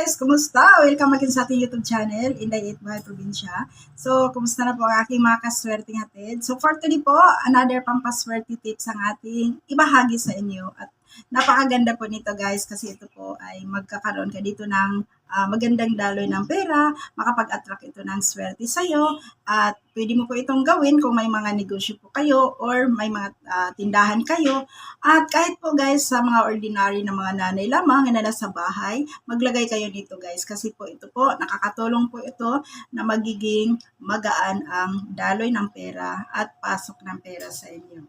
guys! Kumusta? Welcome again sa ating YouTube channel, Inday 8 Buhay Probinsya. So, kumusta na po ang aking mga kaswerteng hatid? So, for today po, another pampaswerte tips ang ating ibahagi sa inyo. At napakaganda po nito guys kasi ito po ay magkakaroon ka dito ng magandang daloy ng pera, makapag-attract ito ng swerte sa'yo at pwede mo po itong gawin kung may mga negosyo po kayo or may mga tindahan kayo. At kahit po guys sa mga ordinary na mga nanay lamang na nasa bahay, maglagay kayo dito guys kasi po ito po, nakakatulong po ito na magiging magaan ang daloy ng pera at pasok ng pera sa inyo.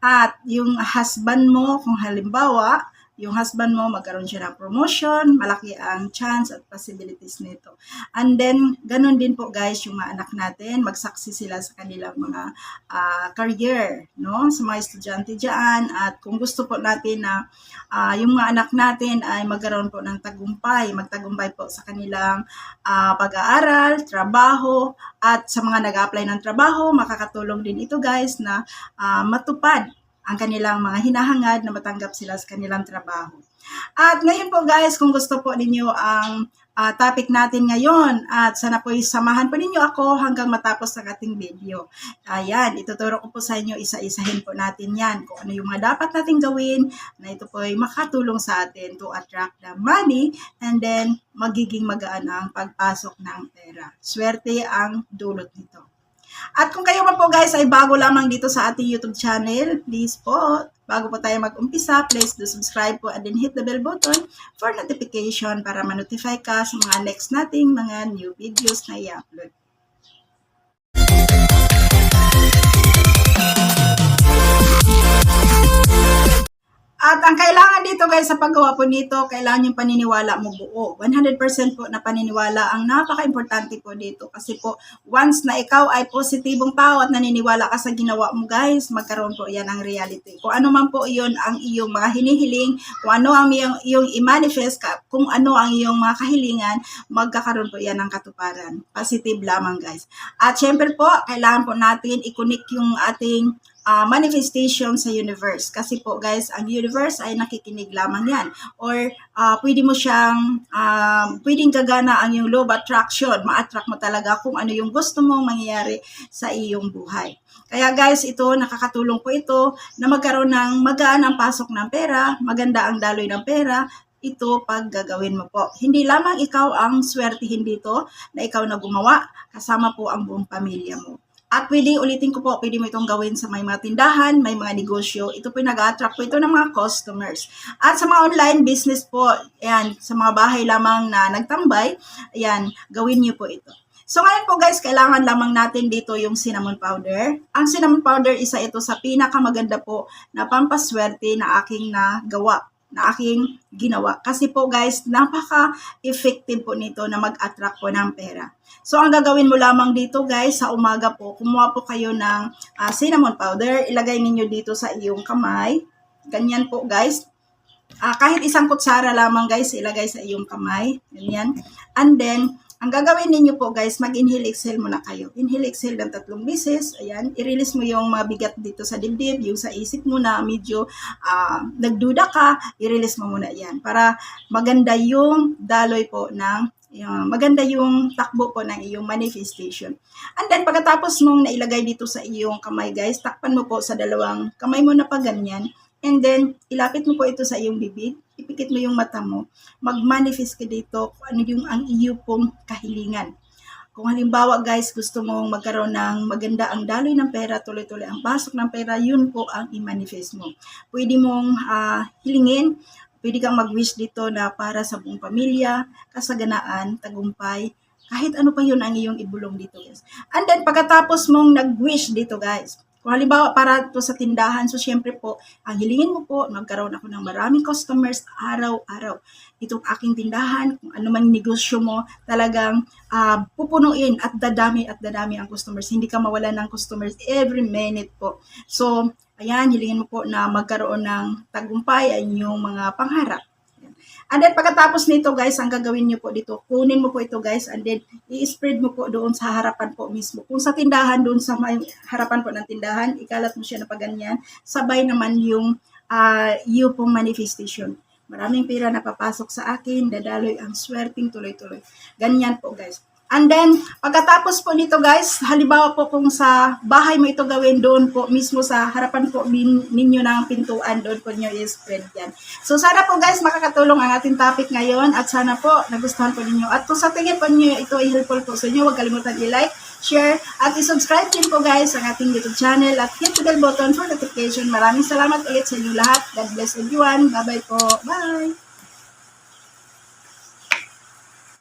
At yung husband mo, kung halimbawa, yung husband mo magkaroon siya ng promotion, malaki ang chance at possibilities nito. And then, ganun din po guys, yung mga anak natin, mag-succeed sila sa kanilang mga career, no? Sa mga estudyante dyan. At kung gusto po natin na yung mga anak natin ay magkaroon po ng tagumpay, magtagumpay po sa kanilang pag-aaral, trabaho, at sa mga nag-apply ng trabaho, makakatulong din ito guys na matupad ang kanilang mga hinahangad na matanggap sila sa kanilang trabaho. At ngayon po guys, kung gusto po ninyo ang topic natin ngayon at sana po samahan po ninyo ako hanggang matapos ng ating video. Ayan, ituturo ko po sa inyo, isa-isahin po natin yan kung ano yung mga dapat natin gawin na ito po ay makatulong sa atin to attract the money and then magiging magaan ang pagpasok ng pera. Swerte ang dulot nito. At kung kayo pa po guys ay bago lamang dito sa ating YouTube channel, please po, bago po tayo mag-umpisa, please do subscribe po and then hit the bell button for notification para ma-notify ka sa mga next nating mga new videos na i-upload. At ang kailangan dito guys sa paggawa po nito, kailangan yung paniniwala mo buo. 100% po na paniniwala ang napaka-importante po dito. Kasi po, once na ikaw ay positibong tao at naniniwala ka sa ginawa mo guys, magkaroon po yan ang reality. Kung ano man po yun ang iyong mga hinihiling, kung ano ang iyong i-manifest, kung ano ang iyong mga kahilingan, magkakaroon po yan ng katuparan. Positive lamang guys. At syempre po, kailangan po natin i-connect yung ating manifestation sa universe. Kasi po guys, ang universe ay nakikinig lamang yan. Or pwede mo siyang, pwedeng gagana ang yung law of attraction. Ma-attract mo talaga kung ano yung gusto mong mangyayari sa iyong buhay. Kaya guys, ito, nakakatulong po ito na magkaroon ng magaan ang pasok ng pera, maganda ang daloy ng pera, ito pag gagawin mo po. Hindi lamang ikaw ang swertihin dito na ikaw na gumawa, kasama po ang buong pamilya mo. At pwede, ulitin ko po, pwede mo itong gawin sa may mga tindahan, may mga negosyo. Ito po nag-attract po ito ng mga customers. At sa mga online business po, ayan, sa mga bahay lamang na nagtambay, ayan, gawin niyo po ito. So ngayon po guys, kailangan lamang natin dito yung cinnamon powder. Ang cinnamon powder, isa ito sa pinakamaganda po na pampaswerte na aking nagawa, na aking ginawa. Kasi po guys, napaka-effective po nito na mag-attract po ng pera. So, ang gagawin mo lamang dito guys, sa umaga po, kumuha po kayo ng cinnamon powder, ilagay ninyo dito sa iyong kamay. Ganyan po guys. Kahit isang kutsara lamang guys, ilagay sa iyong kamay. Ganyan. And then, ang gagawin ninyo po guys, mag-inhale, exhale muna kayo. Inhale, exhale ng 3 beses. Ayan, i-release mo yung mga bigat dito sa dibdib, yung sa isip mo na medyo nagduda ka, i-release mo muna yan. Para maganda yung daloy po ng maganda yung takbo po ng iyong manifestation. And then, pagkatapos mong nailagay dito sa iyong kamay guys, takpan mo po sa dalawang kamay mo na pa ganyan. And then, ilapit mo po ito sa iyong bibig, ipikit mo yung mata mo, mag-manifest ka dito kung ano yung ang iyo pong kahilingan. Kung halimbawa guys, gusto mong magkaroon ng maganda ang daloy ng pera, tuloy-tuloy ang pasok ng pera, yun po ang i-manifest mo. Pwede mong hilingin, pwede kang mag-wish dito na para sa buong pamilya, kasaganaan, tagumpay, kahit ano pa yun ang iyong ibulong dito guys. And then pagkatapos mong nag-wish dito guys, kung halimbawa para to sa tindahan, so syempre po, ang hilingin mo po, magkaroon ako ng maraming customers araw-araw. Itong aking tindahan, kung ano man negosyo mo, talagang pupunuin at dadami ang customers. Hindi ka mawala ng customers every minute po. So, ayan, hilingin mo po na magkaroon ng tagumpay ay inyong mga pangarap. And then pagkatapos nito guys, ang gagawin nyo po dito, kunin mo po ito guys and then i-spread mo po doon sa harapan po mismo. Kung sa tindahan, doon sa may harapan po ng tindahan, ikalat mo siya na paganyan, sabay naman yung pong manifestation. Maraming pera na papasok sa akin, dadaloy ang swerting tuloy-tuloy. Ganyan po guys. And then, pagkatapos po nito guys, halimbawa po kung sa bahay mo ito gawin doon po, mismo sa harapan po ninyo ng pintuan, doon po nyo i-spread yan. So sana po guys, makakatulong ang ating topic ngayon at sana po nagustuhan po ninyo. At kung sa tingin po ninyo ito ay helpful po sa inyo, huwag kalimutan i-like, share, at i-subscribe din po guys ang ating YouTube channel at hit the bell button for notification. Maraming salamat ulit sa inyo lahat. God bless everyone. Bye-bye po. Bye!